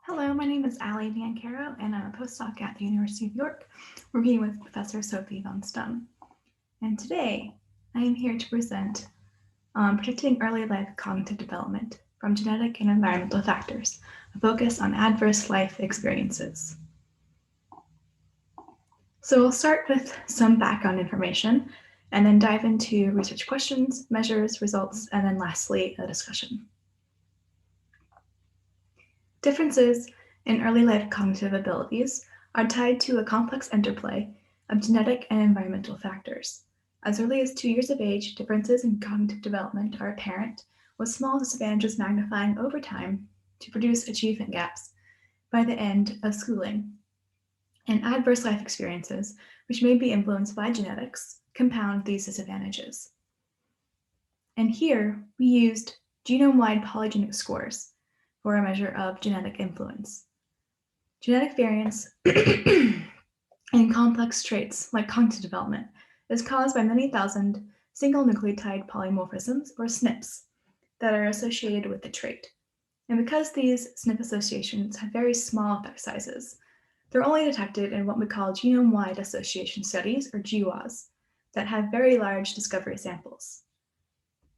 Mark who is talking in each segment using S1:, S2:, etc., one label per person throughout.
S1: Hello, my name is Allie Nancarrow, and I'm a postdoc at the University of York, working with Professor Sophie von Stum. And today, I am here to present Predicting Early Life Cognitive Development from Genetic and Environmental Factors, a focus on adverse life experiences. So we'll start with some background information, and then dive into research questions, measures, results, and then lastly, a discussion. Differences in early life cognitive abilities are tied to a complex interplay of genetic and environmental factors. As early as 2 years of age, differences in cognitive development are apparent, with small disadvantages magnifying over time to produce achievement gaps by the end of schooling. And adverse life experiences, which may be influenced by genetics, compound these disadvantages. And here we used genome-wide polygenic scores for a measure of genetic influence. Genetic variance in complex traits like cognitive development is caused by many thousand single nucleotide polymorphisms, or SNPs, that are associated with the trait. And because these SNP associations have very small effect sizes, they're only detected in what we call genome-wide association studies, or GWAS, that have very large discovery samples.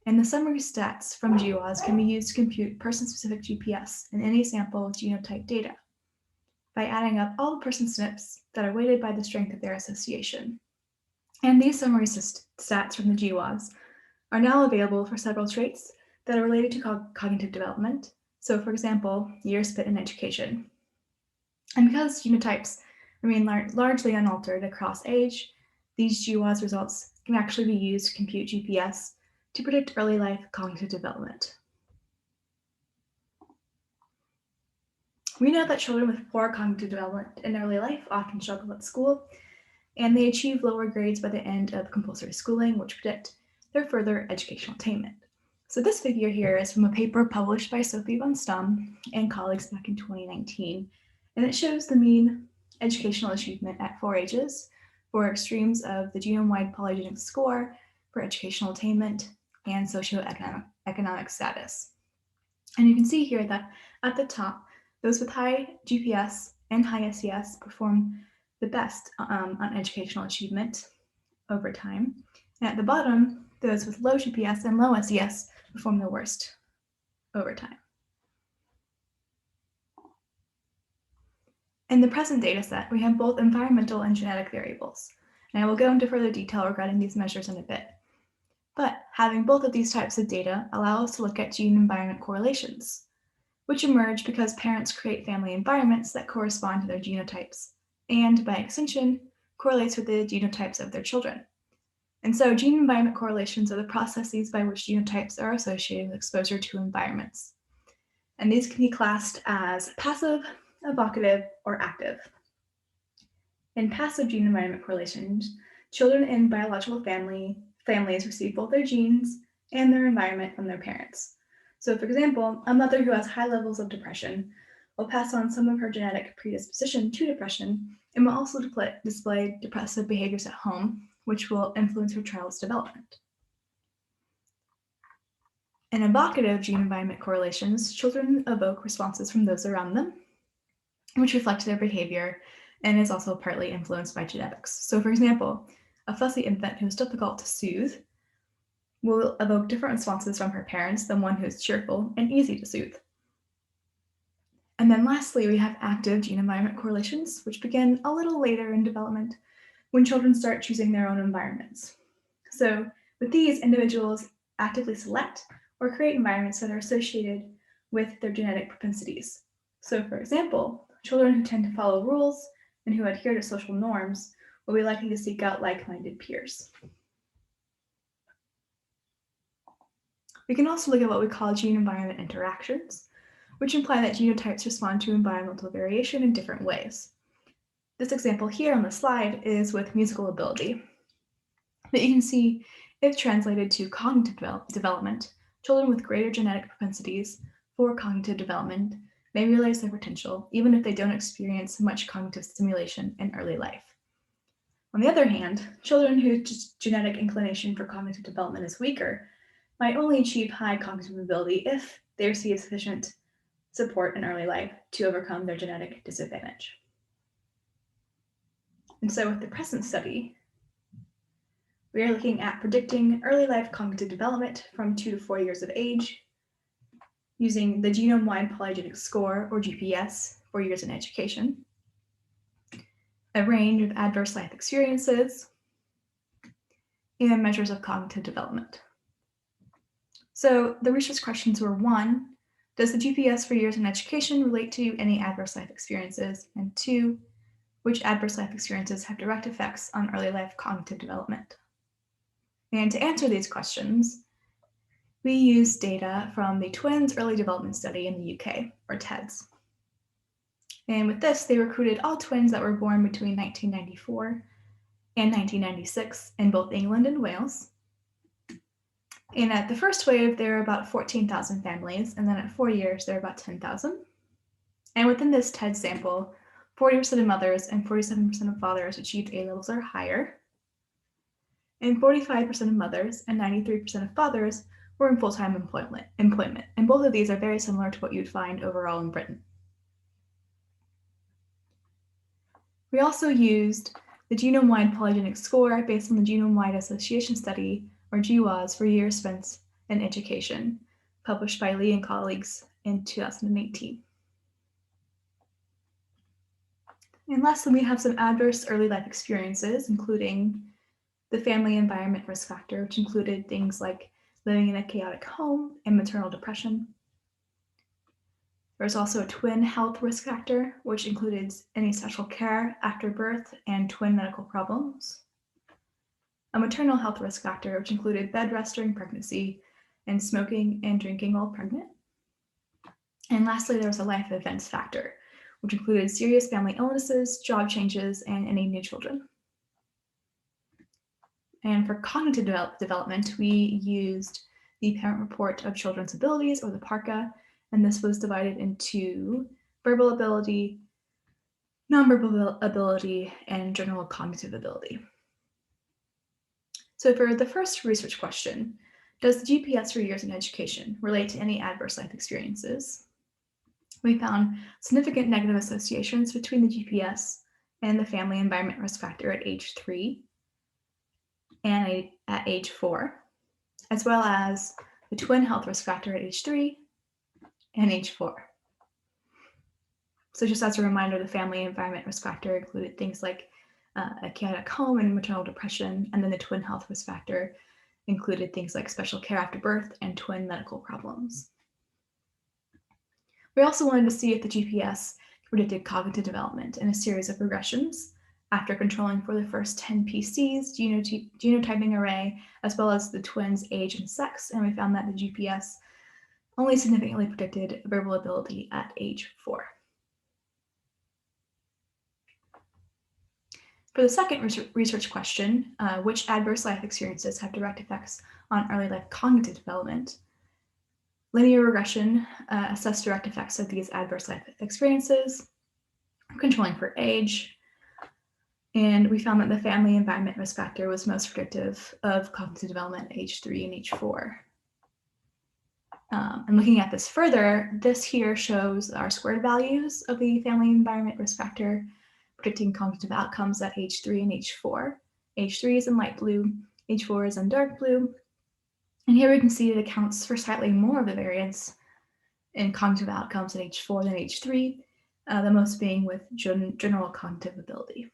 S1: And the summary stats from GWAS can be used to compute person-specific GPS in any sample of genotype data by adding up all the person SNPs that are weighted by the strength of their association. And these summary stats from the GWAS are now available for several traits that are related to cognitive development. So, for example, years spent in education. And because genotypes remain largely unaltered across age, these GWAS results can actually be used to compute GPS to predict early life cognitive development. We know that children with poor cognitive development in early life often struggle at school, and they achieve lower grades by the end of compulsory schooling, which predict their further educational attainment. So this figure here is from a paper published by Sophie von Stum and colleagues back in 2019, and it shows the mean educational achievement at 4 ages for extremes of the genome-wide polygenic score for educational attainment and socioeconomic status. And you can see here that at the top, those with high GPS and high SES perform the best on educational achievement over time. And at the bottom, those with low GPS and low SES perform the worst over time. In the present data set, we have both environmental and genetic variables, and I will go into further detail regarding these measures in a bit. But having both of these types of data allow us to look at gene-environment correlations, which emerge because parents create family environments that correspond to their genotypes, and by extension, correlates with the genotypes of their children. And so gene-environment correlations are the processes by which genotypes are associated with exposure to environments. And these can be classed as passive, evocative, or active. In passive gene-environment correlations, children in biological families receive both their genes and their environment from their parents. So, for example, a mother who has high levels of depression will pass on some of her genetic predisposition to depression and will also display depressive behaviors at home, which will influence her child's development. In evocative gene-environment correlations, children evoke responses from those around them, which reflect their behavior and is also partly influenced by genetics. So, for example, a fussy infant who is difficult to soothe will evoke different responses from her parents than one who is cheerful and easy to soothe. And then lastly, we have active gene-environment correlations, which begin a little later in development when children start choosing their own environments. So with these, individuals actively select or create environments that are associated with their genetic propensities. So for example, children who tend to follow rules and who adhere to social norms will be likely to seek out like-minded peers. We can also look at what we call gene-environment interactions, which imply that genotypes respond to environmental variation in different ways. This example here on the slide is with musical ability. But you can see, if translated to cognitive development, children with greater genetic propensities for cognitive development may realize their potential even if they don't experience much cognitive stimulation in early life. On the other hand, children whose genetic inclination for cognitive development is weaker might only achieve high cognitive ability if they receive sufficient support in early life to overcome their genetic disadvantage. And so with the present study, we are looking at predicting early life cognitive development from 2 to 4 years of age using the genome-wide polygenic score, or GPS, for years in education, a range of adverse life experiences, and measures of cognitive development. So the research questions were: 1, does the GPS for years in education relate to any adverse life experiences? And 2, which adverse life experiences have direct effects on early life cognitive development? And to answer these questions, we used data from the Twins Early Development Study in the UK, or TEDS. And with this, they recruited all twins that were born between 1994 and 1996 in both England and Wales. And at the first wave, there were about 14,000 families, and then at 4 years, there were about 10,000. And within this TED sample, 40% of mothers and 47% of fathers achieved A levels or higher, and 45% of mothers and 93% of fathers were in full-time employment. And both of these are very similar to what you'd find overall in Britain. We also used the genome-wide polygenic score based on the Genome-Wide Association Study, or GWAS, for years spent in education, published by Lee and colleagues in 2018. And lastly, we have some adverse early life experiences, including the family environment risk factor, which included things like living in a chaotic home and maternal depression. There's also a twin health risk factor, which included any special care after birth and twin medical problems. A maternal health risk factor, which included bed rest during pregnancy and smoking and drinking while pregnant. And lastly, there was a life events factor, which included serious family illnesses, job changes, and any new children. And for cognitive development, we used the Parent Report of Children's Abilities, or the PARCA, and this was divided into verbal ability, nonverbal ability, and general cognitive ability. So for the first research question, does the GPS for years in education relate to any adverse life experiences? We found significant negative associations between the GPS and the family environment risk factor at age 3 and at age 4, as well as the twin health risk factor at age 3 and age 4. So just as a reminder, the family environment risk factor included things like a chaotic home and maternal depression, and then the twin health risk factor included things like special care after birth and twin medical problems. We also wanted to see if the GPS predicted cognitive development in a series of regressions after controlling for the first 10 PCs, genotyping array, as well as the twins' age and sex, and we found that the GPS only significantly predicted verbal ability at age 4. For the second research question, which adverse life experiences have direct effects on early life cognitive development, linear regression assessed direct effects of these adverse life experiences, controlling for age, and we found that the family environment risk factor was most predictive of cognitive development at age 3 and age 4. And looking at this further, this here shows our squared values of the family environment risk factor predicting cognitive outcomes at age 3 and age 4. Age 3 is in light blue, age 4 is in dark blue. And here we can see it accounts for slightly more of the variance in cognitive outcomes at age 4 than age 3, the most being with general cognitive ability.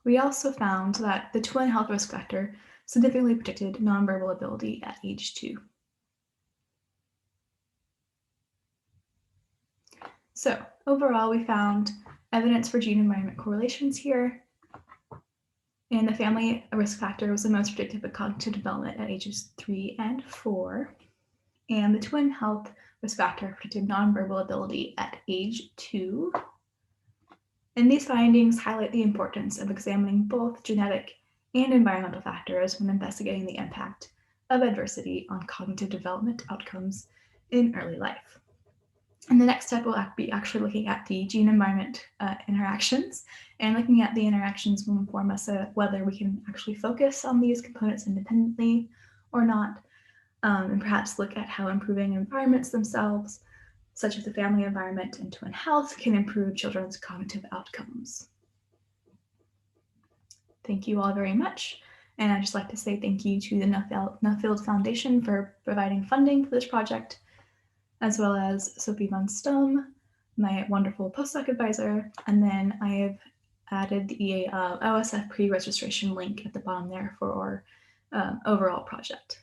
S1: We also found that the twin health risk factor significantly predicted nonverbal ability at age 2. So overall, we found evidence for gene-environment correlations here, and the family risk factor was the most predictive of cognitive development at ages 3 and 4, and the twin health risk factor predicted nonverbal ability at age 2. And these findings highlight the importance of examining both genetic and environmental factors when investigating the impact of adversity on cognitive development outcomes in early life. And the next step will be actually looking at the gene-environment interactions, and looking at the interactions will inform us whether we can actually focus on these components independently or not. and perhaps look at how improving environments themselves, such as the family environment and twin health, can improve children's cognitive outcomes. Thank you all very much. And I'd just like to say thank you to the Nuffield Foundation for providing funding for this project, as well as Sophie von Stum, my wonderful postdoc advisor. And then I have added the OSF pre-registration link at the bottom there for our overall project.